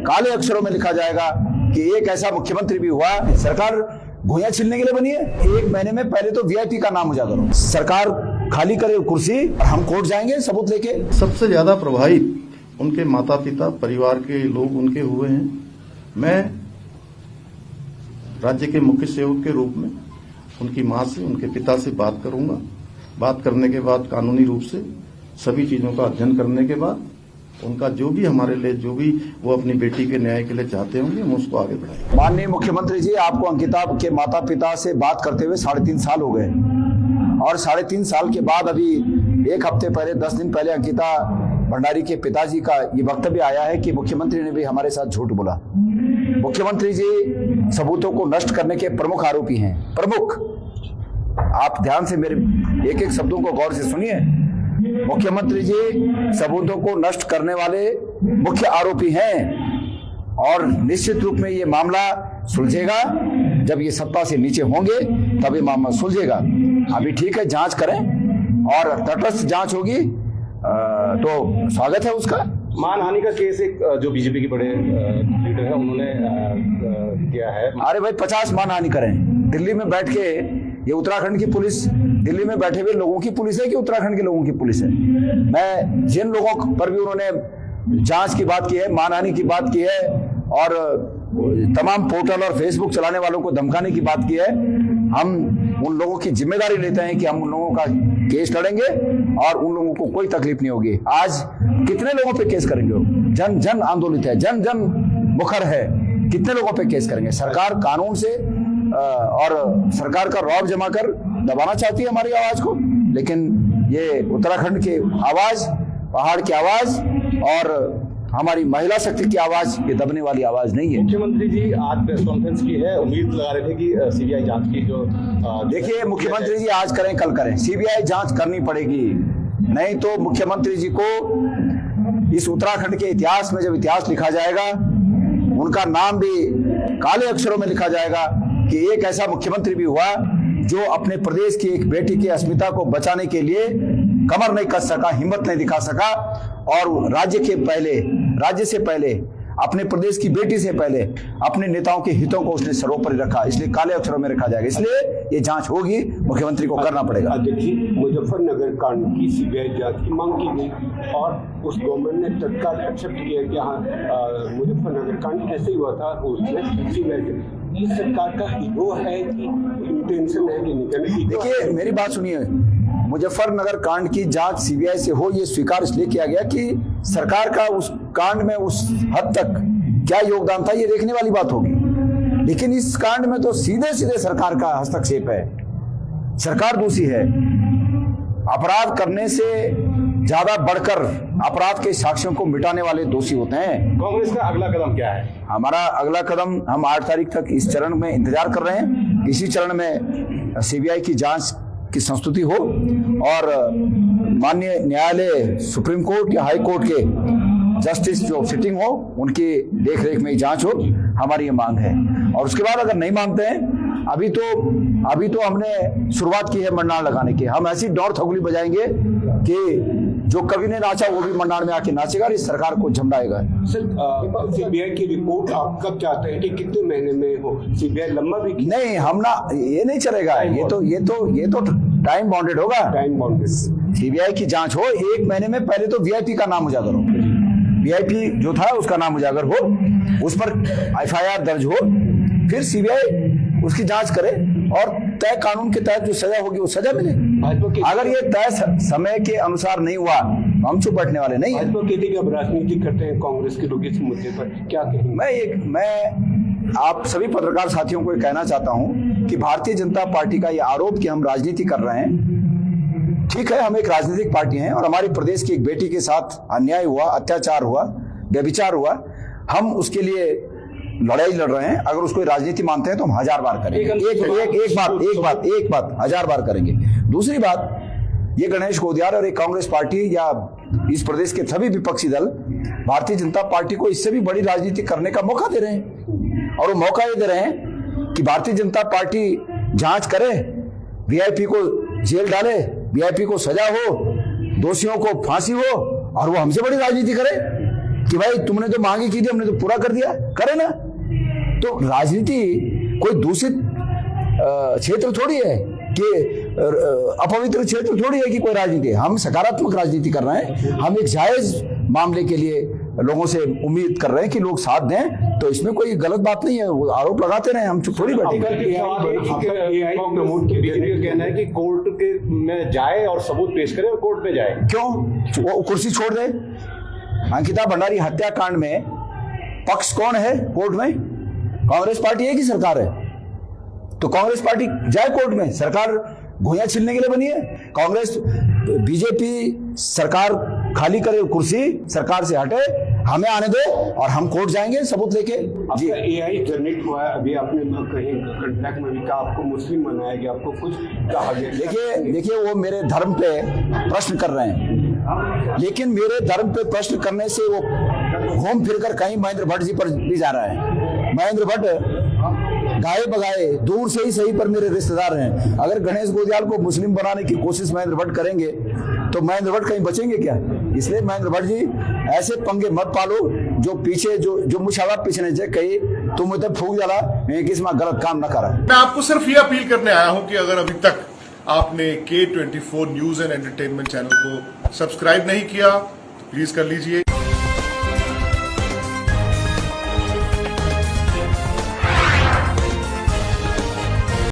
काले अक्षरों में लिखा जाएगा कि एक ऐसा मुख्यमंत्री भी हुआ। सरकार भुइयां छिलने के लिए बनी है। 1 महीने में पहले तो वीआईपी का नाम उजागर हो, सरकार खाली करे कुर्सी, हम कोर्ट जाएंगे सबूत लेके। सबसे ज्यादा प्रभावित उनके माता पिता, परिवार के लोग उनके हुए हैं। मैं राज्य के मुख्य सेवक के रूप में उनकी मां से, उनके पिता से बात करूंगा। बात करने के बाद कानूनी रूप से सभी चीजों का अध्ययन करने के बाद उनका जो भी हमारे लिए, जो भी वो अपनी बेटी के न्याय के लिए चाहते होंगे, हम उसको आगे बढ़ाएंगे। माननीय मुख्यमंत्री जी, आपको अंकिता के माता पिता से बात करते हुए 3.5 साल हो गए और 3.5 साल के बाद अभी 1 हफ्ते पहले, 10 दिन पहले अंकिता भंडारी के पिताजी का ये वक्तव्य आया है कि मुख्यमंत्री ने भी हमारे साथ झूठ बोला। मुख्यमंत्री जी सबूतों को नष्ट करने के प्रमुख आरोपी हैं। प्रमुख, आप ध्यान से मेरे एक एक शब्दों को गौर से सुनिए। मुख्यमंत्री जी सबूतों को नष्ट करने वाले मुख्य आरोपी हैं और निश्चित रूप में ये मामला सुलझेगा। जब ये सत्ता से नीचे होंगे तब ये मामला सुलझेगा। अभी ठीक है, जांच करें और तटस्थ जांच होगी तो स्वागत है उसका। मानहानि का केस एक जो बीजेपी के बड़े लीडर है उन्होंने किया है। अरे भाई 50 मानहानि करें। दिल्ली में बैठ के, ये उत्तराखंड की पुलिस दिल्ली में बैठे हुए लोगों की पुलिस है कि उत्तराखंड के लोगों की पुलिस है? मैं जिन लोगों पर भी उन्होंने जांच की बात की है, मानहानि की बात की है और तमाम पोर्टल और फेसबुक चलाने वालों को धमकाने की बात की है, हम उन लोगों की जिम्मेदारी लेते हैं कि हम उन लोगों का केस लड़ेंगे और उन लोगों को कोई तकलीफ नहीं होगी। आज कितने लोगों पे केस करेंगे? जन जन आंदोलित है, जन जन मुखर है, कितने लोगों पे केस करेंगे? सरकार कानून से और सरकार का रौब जमा कर दबाना चाहती है हमारी आवाज को, लेकिन ये उत्तराखंड की आवाज, पहाड़ की आवाज और हमारी महिला शक्ति की आवाज ये दबने वाली आवाज नहीं है। मुख्यमंत्री जी आज प्रेस कॉन्फ्रेंस की है, उम्मीद लगा रहे थे कि सीबीआई जांच की जो देखिए, मुख्यमंत्री जी आज करें कल करें, सीबीआई जांच करनी पड़ेगी। नहीं तो मुख्यमंत्री जी को इस उत्तराखंड के इतिहास में जब इतिहास लिखा जाएगा, उनका नाम भी काले अक्षरों में लिखा जाएगा कि एक ऐसा मुख्यमंत्री भी हुआ जो अपने प्रदेश की एक बेटी की अस्मिता को बचाने के लिए कमर नहीं कस सका, हिम्मत नहीं दिखा सका और राज्य से पहले अपने प्रदेश की बेटी से पहले अपने नेताओं के हितों को उसने सर्वोपरि रखा। इसलिए काले अक्षरों में रखा जाएगा, इसलिए ये जांच होगी, मुख्यमंत्री को करना पड़ेगा। देखिए, मुजफ्फरनगर कांड की सीबीआई जांच की मांग की गई और उस गवर्नमेंट ने तत्काल एक्सेप्ट किया कि हाँ, मुजफ्फरनगर कांड कैसे हुआ था उसमें सीबीआई। ये सरकार का ईगो है कि इंटेंशन है कि नहीं? देखिए, मेरी बात सुनिए, मुजफ्फरनगर कांड की जांच सीबीआई से हो, ये स्वीकार इसलिए किया गया कि सरकार का उस कांड में उस हद तक क्या योगदान था, ये देखने वाली बात होगी। लेकिन इस कांड में तो सीधे सीधे सरकार का हस्तक्षेप है, सरकार दोषी है। अपराध करने से ज्यादा बढ़कर अपराध के साक्ष्यों को मिटाने वाले दोषी होते हैं। कांग्रेस का अगला कदम क्या है? हमारा अगला कदम, हम 8 तारीख तक इस चरण में इंतजार कर रहे हैं। इसी चरण में सीबीआई की जांच की संस्तुति हो और माननीय न्यायालय, सुप्रीम कोर्ट या हाई कोर्ट के जस्टिस जो सिटिंग हो, उनकी देखरेख में जांच हो, हमारी ये मांग है। और उसके बाद अगर नहीं मानते हैं, अभी तो हमने शुरुआत की है मंडाण लगाने की। हम ऐसी डोर थगुली बजाएंगे कि जो कभी ने नाचा वो भी मंडाण में आके नाचेगा और इस सरकार को झमडाएगा। सर, सीबीआई की रिपोर्ट आप कब चाहते हैं कि कितने महीने में हो? सीबीआई लंबा भी नहीं, हम ना, ये नहीं चलेगा। ये तो टाइम बाउंडेड होगा। टाइम बाउंडेड सीबीआई की जांच हो, 1 महीने में पहले तो वीआईपी का नाम उजागर हो, वीआईपी जो था उसका नाम उजागर हो, उस पर एफआईआर दर्ज हो, फिर सीबीआई उसकी जांच करे और तय कानून के तहत जो सजा होगी वो सजा मिले। अगर ये तय समय के अनुसार नहीं हुआ, हम चुप बैठने वाले नहीं है। भाजपा कहती है कि अब राजनीति करते हैं कांग्रेस के लोग इस मुद्दे पर, क्या कहेंगे? मैं आप सभी पत्रकार साथियों को कहना चाहता हूं कि भारतीय जनता पार्टी का यह आरोप कि हम राजनीति कर रहे हैं, ठीक है, हम एक राजनीतिक पार्टी हैं और हमारे प्रदेश की एक बेटी के साथ अन्याय हुआ, अत्याचार हुआ, व्यभिचार हुआ, हम उसके लिए लड़ाई लड़ रहे हैं। अगर उसको राजनीति मानते हैं तो हम 1000 बार करेंगे। एक बात 1000 बार करेंगे। दूसरी बात, ये गणेश गोदियार और एक कांग्रेस पार्टी या इस प्रदेश के सभी विपक्षी दल भारतीय जनता पार्टी को इससे भी बड़ी राजनीति करने का मौका दे रहे हैं और वो मौका ये दे रहे हैं कि भारतीय जनता पार्टी जांच करे, वीआईपी को जेल डाले, वीआईपी को सजा हो, दोषियों को फांसी हो और वो हमसे बड़ी राजनीति करे। कि भाई तुमने तो मांगी की थी, हमने तो पूरा कर दिया, करे ना। तो राजनीति कोई दूषित क्षेत्र थोड़ी है कि अपवित्र क्षेत्र थोड़ी है कि कोई राजनीति। हम सकारात्मक राजनीति कर रहे हैं, हम एक जायज मामले के लिए लोगों से उम्मीद कर रहे हैं कि लोग साथ दें, तो इसमें कोई गलत बात नहीं है। वो आरोप लगाते रहे, हम चुप थोड़ी बैठेंगे। बीजेपी का कहना है कि कोर्ट के में जाए और सबूत पेश करे और कोर्ट में जाए। क्यों? वो कुर्सी छोड़ दे। अंकिता भंडारी हत्याकांड में पक्ष कौन है कोर्ट में? कांग्रेस पार्टी है कि सरकार है? तो कांग्रेस पार्टी जाए कोर्ट में, सरकार भुइयां छिलने के लिए बनी है। कांग्रेस बीजेपी सरकार खाली करे, कुर्सी सरकार से हटे, हमें आने दो और हम कोर्ट जाएंगे सबूत लेके। जी, AI जनरेट हुआ है, अभी आपने कहीं कंट्रैक्ट में भी कहा आपको मुस्लिम बनाया गया, आपको कुछ कहा गया। देखिए वो मेरे धर्म पे प्रश्न कर रहे हैं, लेकिन मेरे धर्म पे प्रश्न करने से वो घूम फिर कर कहीं महेंद्र भट्ट जी पर भी जा रहा है। महेंद्र भट्ट गाए बगाए दूर से ही सही पर मेरे रिश्तेदार हैं। अगर गणेश गोदियाल को मुस्लिम बनाने की कोशिश महेंद्र भट्ट करेंगे तो महेंद्र भट्ट कहीं बचेंगे क्या? इसलिए महेंद्र भट्ट जी ऐसे पंगे मत पालो जो पीछे जो मुशावा पीछे जे कही तुम मुझे फूक जाला किसमें गलत काम न करा। मैं आपको सिर्फ ये अपील करने आया हूं कि अगर अभी तक आपने K24 news and entertainment channel को सब्सक्राइब नहीं किया तो प्लीज कर लीजिए।